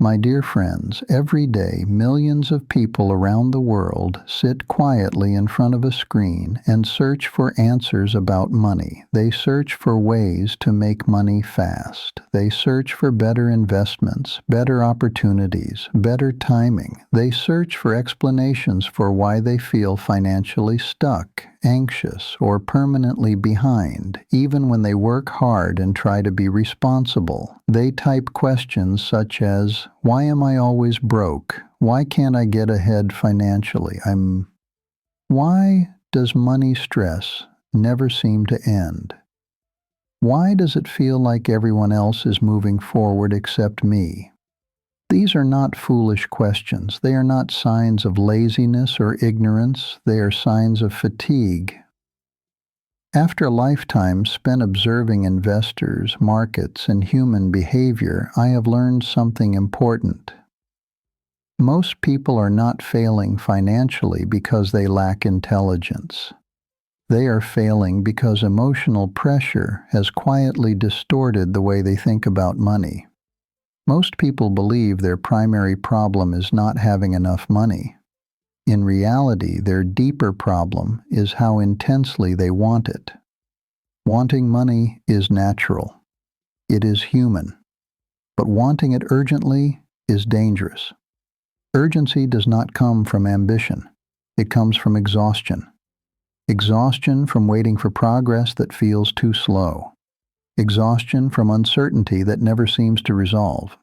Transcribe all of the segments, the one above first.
My dear friends, every day millions of people around the world sit quietly in front of a screen and search for answers about money. They search for ways to make money fast. They search for better investments, better opportunities, better timing. They search for explanations for why they feel financially stuck, anxious, or permanently behind. Even when they work hard and try to be responsible, they type questions such as, why am I always broke? Why can't I get ahead financially? Why does money stress never seem to end? Why does it feel like everyone else is moving forward except me? These are not foolish questions. They are not signs of laziness or ignorance. They are signs of fatigue. After a lifetime spent observing investors, markets, and human behavior, I have learned something important. Most people are not failing financially because they lack intelligence. They are failing because emotional pressure has quietly distorted the way they think about money. Most people believe their primary problem is not having enough money. In reality, their deeper problem is how intensely they want it. Wanting money is natural. It is human. But wanting it urgently is dangerous. Urgency does not come from ambition. It comes from exhaustion. Exhaustion from waiting for progress that feels too slow. Exhaustion from uncertainty that never seems to resolve.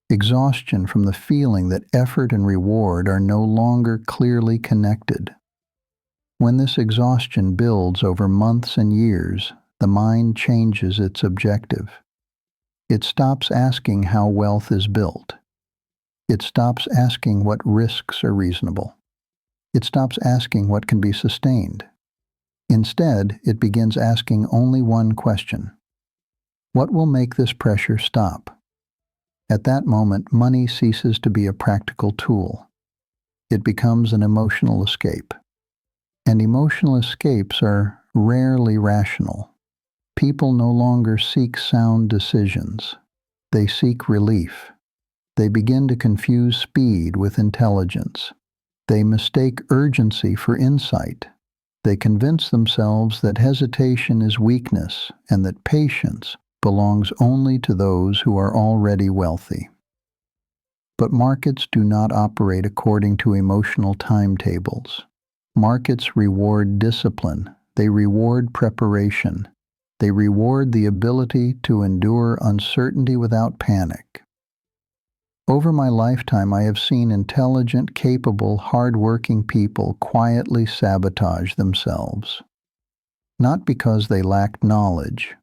Exhaustion from the feeling that effort and reward are no longer clearly connected. When this exhaustion builds over months and years, the mind changes its objective. It stops asking how wealth is built. It stops asking what risks are reasonable. It stops asking what can be sustained. Instead, it begins asking only one question: what will make this pressure stop? At that moment, money ceases to be a practical tool. It becomes an emotional escape. And emotional escapes are rarely rational. People no longer seek sound decisions. They seek relief. They begin to confuse speed with intelligence. They mistake urgency for insight. They convince themselves that hesitation is weakness and that patience belongs only to those who are already wealthy. But markets do not operate according to emotional timetables. Markets reward discipline. They reward preparation. They reward the ability to endure uncertainty without panic. Over my lifetime, I have seen intelligent, capable, hard-working people quietly sabotage themselves. Not because they lacked knowledge,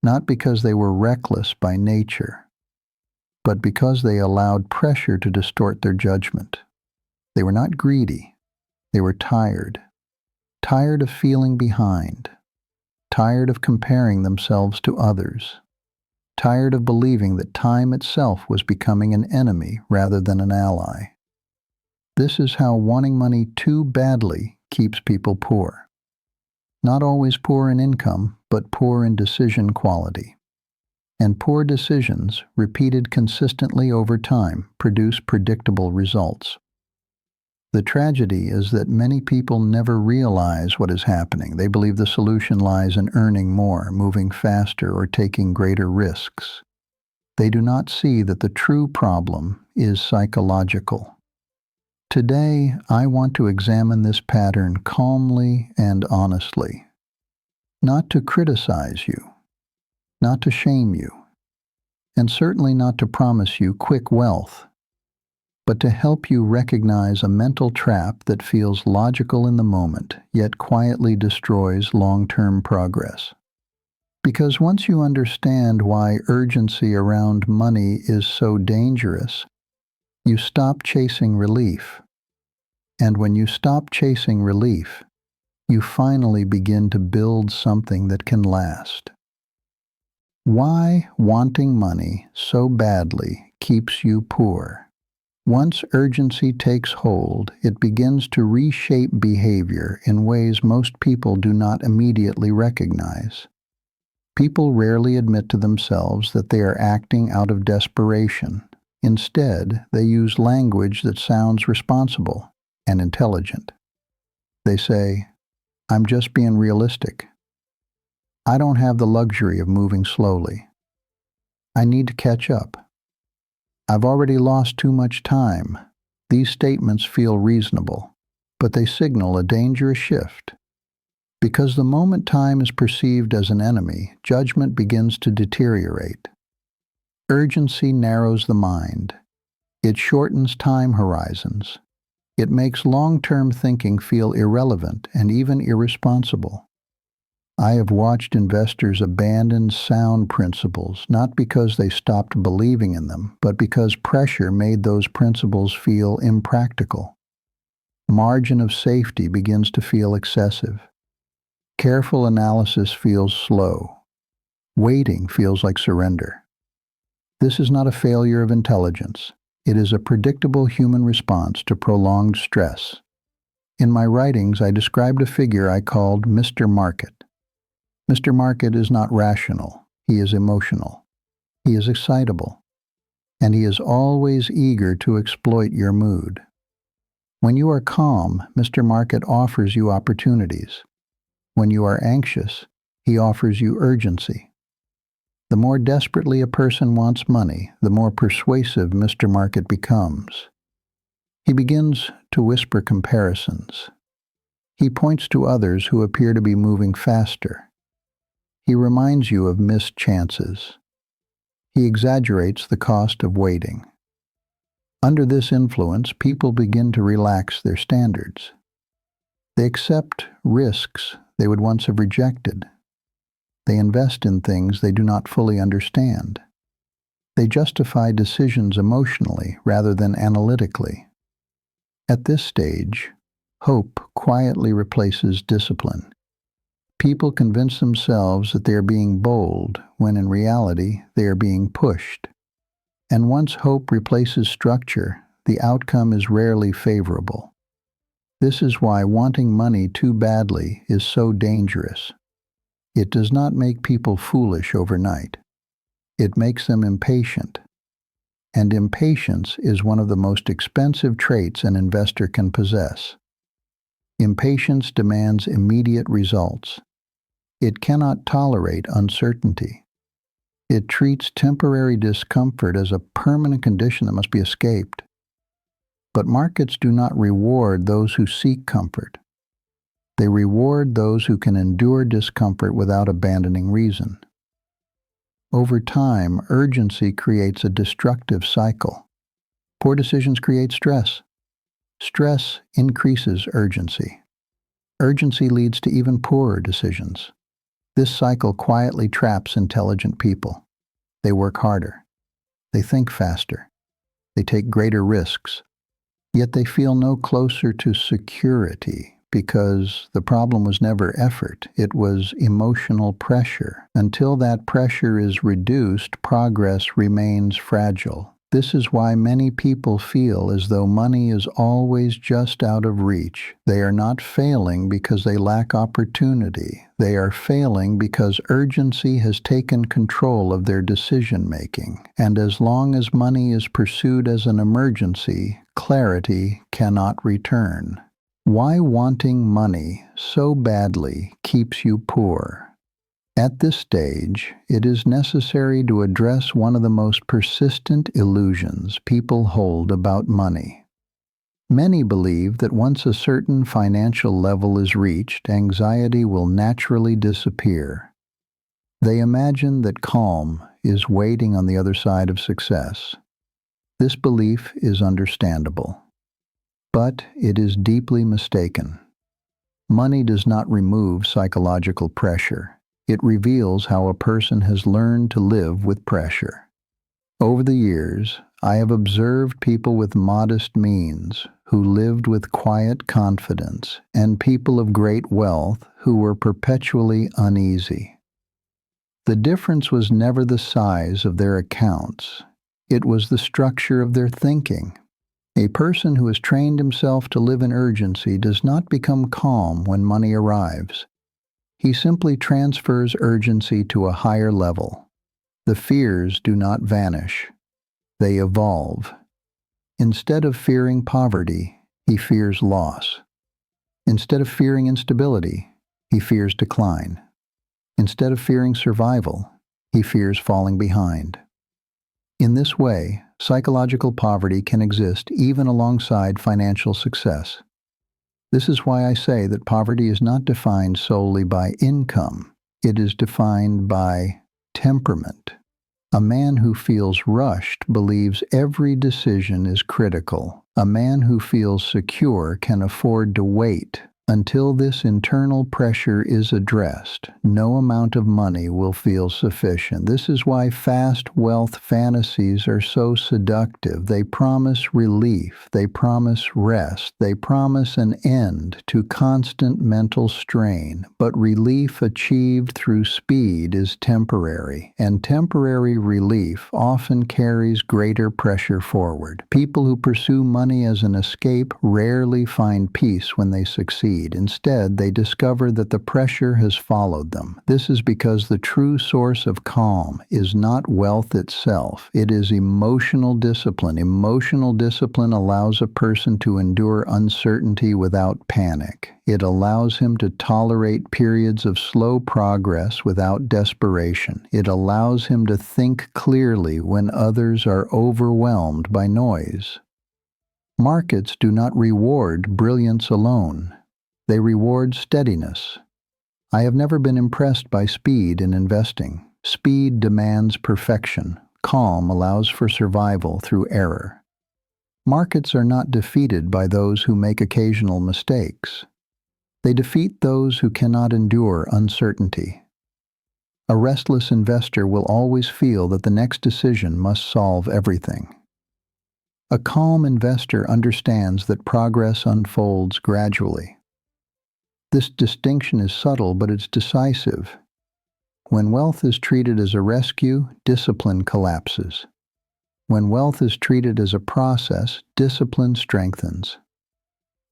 not because they were reckless by nature, but because they allowed pressure to distort their judgment. They were not greedy. They were tired. Tired of feeling behind. Tired of comparing themselves to others. Tired of believing that time itself was becoming an enemy rather than an ally. This is how wanting money too badly keeps people poor. Not always poor in income, but poor in decision quality. And poor decisions, repeated consistently over time, produce predictable results. The tragedy is that many people never realize what is happening. They believe the solution lies in earning more, moving faster, or taking greater risks. They do not see that the true problem is psychological. Today, I want to examine this pattern calmly and honestly. Not to criticize you, not to shame you, and certainly not to promise you quick wealth, but to help you recognize a mental trap that feels logical in the moment, yet quietly destroys long-term progress. Because once you understand why urgency around money is so dangerous, you stop chasing relief. And when you stop chasing relief, you finally begin to build something that can last. Why wanting money so badly keeps you poor? Once urgency takes hold, it begins to reshape behavior in ways most people do not immediately recognize. People rarely admit to themselves that they are acting out of desperation. Instead, they use language that sounds responsible and intelligent. They say, "I'm just being realistic. I don't have the luxury of moving slowly. I need to catch up. I've already lost too much time." These statements feel reasonable, but they signal a dangerous shift. Because the moment time is perceived as an enemy, judgment begins to deteriorate. Urgency narrows the mind. It shortens time horizons. It makes long-term thinking feel irrelevant and even irresponsible. I have watched investors abandon sound principles, not because they stopped believing in them, but because pressure made those principles feel impractical. Margin of safety begins to feel excessive. Careful analysis feels slow. Waiting feels like surrender. This is not a failure of intelligence. It is a predictable human response to prolonged stress. In my writings, I described a figure I called Mr. Market. Mr. Market is not rational. He is emotional. He is excitable. And he is always eager to exploit your mood. When you are calm, Mr. Market offers you opportunities. When you are anxious, he offers you urgency. The more desperately a person wants money, the more persuasive Mr. Market becomes. He begins to whisper comparisons. He points to others who appear to be moving faster. He reminds you of missed chances. He exaggerates the cost of waiting. Under this influence, people begin to relax their standards. They accept risks they would once have rejected. They invest in things they do not fully understand. They justify decisions emotionally rather than analytically. At this stage, hope quietly replaces discipline. People convince themselves that they are being bold, when in reality they are being pushed. And once hope replaces structure, the outcome is rarely favorable. This is why wanting money too badly is so dangerous. It does not make people foolish overnight. It makes them impatient. And impatience is one of the most expensive traits an investor can possess. Impatience demands immediate results. It cannot tolerate uncertainty. It treats temporary discomfort as a permanent condition that must be escaped. But markets do not reward those who seek comfort. They reward those who can endure discomfort without abandoning reason. Over time, urgency creates a destructive cycle. Poor decisions create stress. Stress increases urgency. Urgency leads to even poorer decisions. This cycle quietly traps intelligent people. They work harder. They think faster. They take greater risks. Yet they feel no closer to security because the problem was never effort. It was emotional pressure. Until that pressure is reduced, progress remains fragile. This is why many people feel as though money is always just out of reach. They are not failing because they lack opportunity. They are failing because urgency has taken control of their decision-making. And as long as money is pursued as an emergency, clarity cannot return. Why wanting money so badly keeps you poor? At this stage, it is necessary to address one of the most persistent illusions people hold about money. Many believe that once a certain financial level is reached, anxiety will naturally disappear. They imagine that calm is waiting on the other side of success. This belief is understandable, but it is deeply mistaken. Money does not remove psychological pressure. It reveals how a person has learned to live with pressure. Over the years, I have observed people with modest means who lived with quiet confidence, and people of great wealth who were perpetually uneasy. The difference was never the size of their accounts. It was the structure of their thinking. A person who has trained himself to live in urgency does not become calm when money arrives. He simply transfers urgency to a higher level. The fears do not vanish. They evolve. Instead of fearing poverty, he fears loss. Instead of fearing instability, he fears decline. Instead of fearing survival, he fears falling behind. In this way, psychological poverty can exist even alongside financial success. This is why I say that poverty is not defined solely by income. It is defined by temperament. A man who feels rushed believes every decision is critical. A man who feels secure can afford to wait. Until this internal pressure is addressed, no amount of money will feel sufficient. This is why fast wealth fantasies are so seductive. They promise relief, they promise rest, they promise an end to constant mental strain. But relief achieved through speed is temporary, and temporary relief often carries greater pressure forward. People who pursue money as an escape rarely find peace when they succeed. Instead, they discover that the pressure has followed them. This is because the true source of calm is not wealth itself. It is emotional discipline. Emotional discipline allows a person to endure uncertainty without panic. It allows him to tolerate periods of slow progress without desperation. It allows him to think clearly when others are overwhelmed by noise. Markets do not reward brilliance alone. They reward steadiness. I have never been impressed by speed in investing. Speed demands perfection. Calm allows for survival through error. Markets are not defeated by those who make occasional mistakes. They defeat those who cannot endure uncertainty. A restless investor will always feel that the next decision must solve everything. A calm investor understands that progress unfolds gradually. This distinction is subtle, but it's decisive. When wealth is treated as a rescue, discipline collapses. When wealth is treated as a process, discipline strengthens.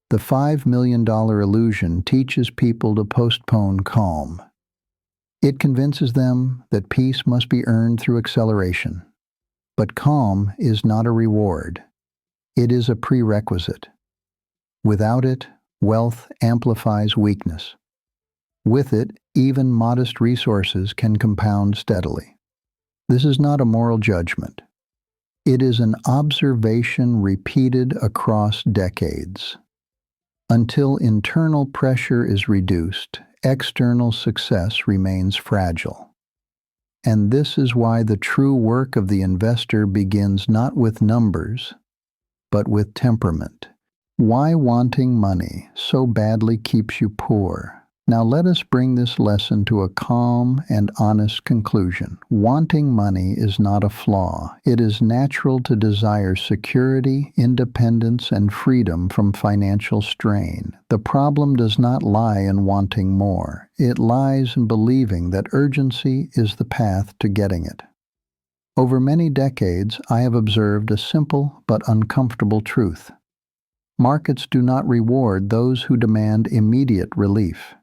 The $5 million illusion teaches people to postpone calm. It convinces them that peace must be earned through acceleration. But calm is not a reward. It is a prerequisite. Without it, wealth amplifies weakness. With it, even modest resources can compound steadily. This is not a moral judgment. It is an observation repeated across decades. Until internal pressure is reduced, external success remains fragile. And this is why the true work of the investor begins not with numbers, but with temperament. Why wanting money so badly keeps you poor? Now let us bring this lesson to a calm and honest conclusion. Wanting money is not a flaw. It is natural to desire security, independence, and freedom from financial strain. The problem does not lie in wanting more. It lies in believing that urgency is the path to getting it. Over many decades, I have observed a simple but uncomfortable truth. Markets do not reward those who demand immediate relief.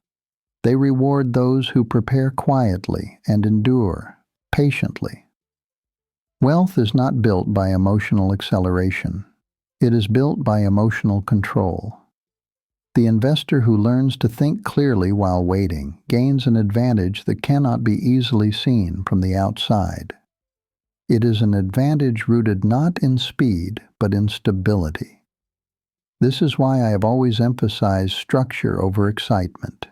They reward those who prepare quietly and endure patiently. Wealth is not built by emotional acceleration. It is built by emotional control. The investor who learns to think clearly while waiting gains an advantage that cannot be easily seen from the outside. It is an advantage rooted not in speed, but in stability. This is why I have always emphasized structure over excitement,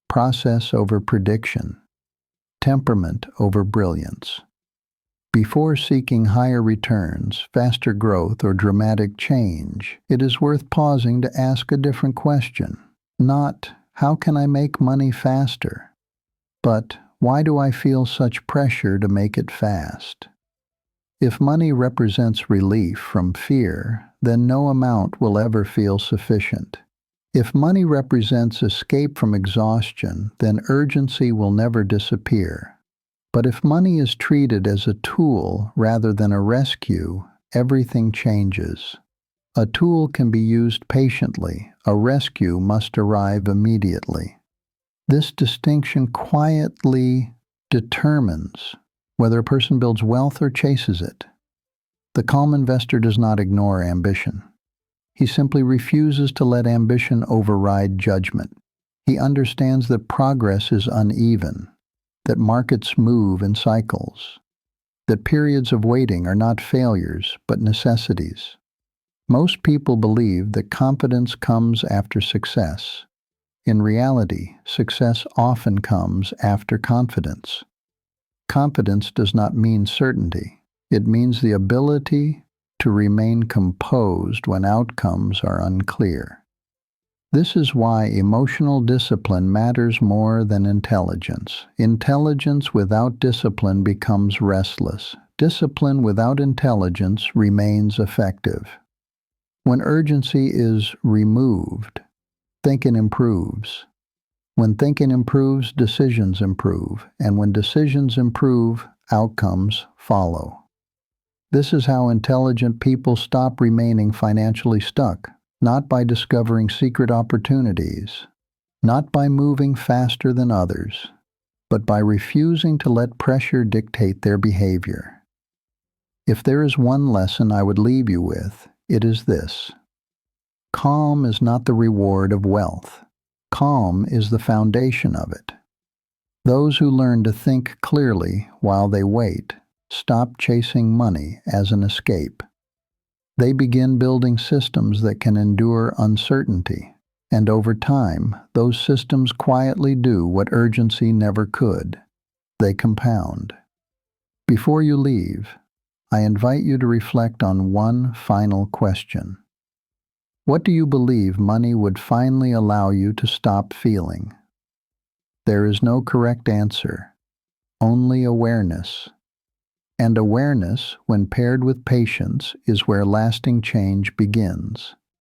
process over prediction, temperament over brilliance. Before seeking higher returns, faster growth, or dramatic change, it is worth pausing to ask a different question. Not, how can I make money faster? But, why do I feel such pressure to make it fast? If money represents relief from fear, then no amount will ever feel sufficient. If money represents escape from exhaustion, then urgency will never disappear. But if money is treated as a tool rather than a rescue, everything changes. A tool can be used patiently. A rescue must arrive immediately. This distinction quietly determines whether a person builds wealth or chases it. The calm investor does not ignore ambition. He simply refuses to let ambition override judgment. He understands that progress is uneven, that markets move in cycles, that periods of waiting are not failures, but necessities. Most people believe that confidence comes after success. In reality, success often comes after confidence. Confidence does not mean certainty. It means the ability to remain composed when outcomes are unclear. This is why emotional discipline matters more than intelligence. Intelligence without discipline becomes restless. Discipline without intelligence remains effective. When urgency is removed, thinking improves. When thinking improves, decisions improve. And when decisions improve, outcomes follow. This is how intelligent people stop remaining financially stuck, not by discovering secret opportunities, not by moving faster than others, but by refusing to let pressure dictate their behavior. If there is one lesson I would leave you with, it is this. Calm is not the reward of wealth. Calm is the foundation of it. Those who learn to think clearly while they wait stop chasing money as an escape. They begin building systems that can endure uncertainty, and over time, those systems quietly do what urgency never could. They compound. Before you leave, I invite you to reflect on one final question. What do you believe money would finally allow you to stop feeling? There is no correct answer, only awareness. And awareness, when paired with patience, is where lasting change begins.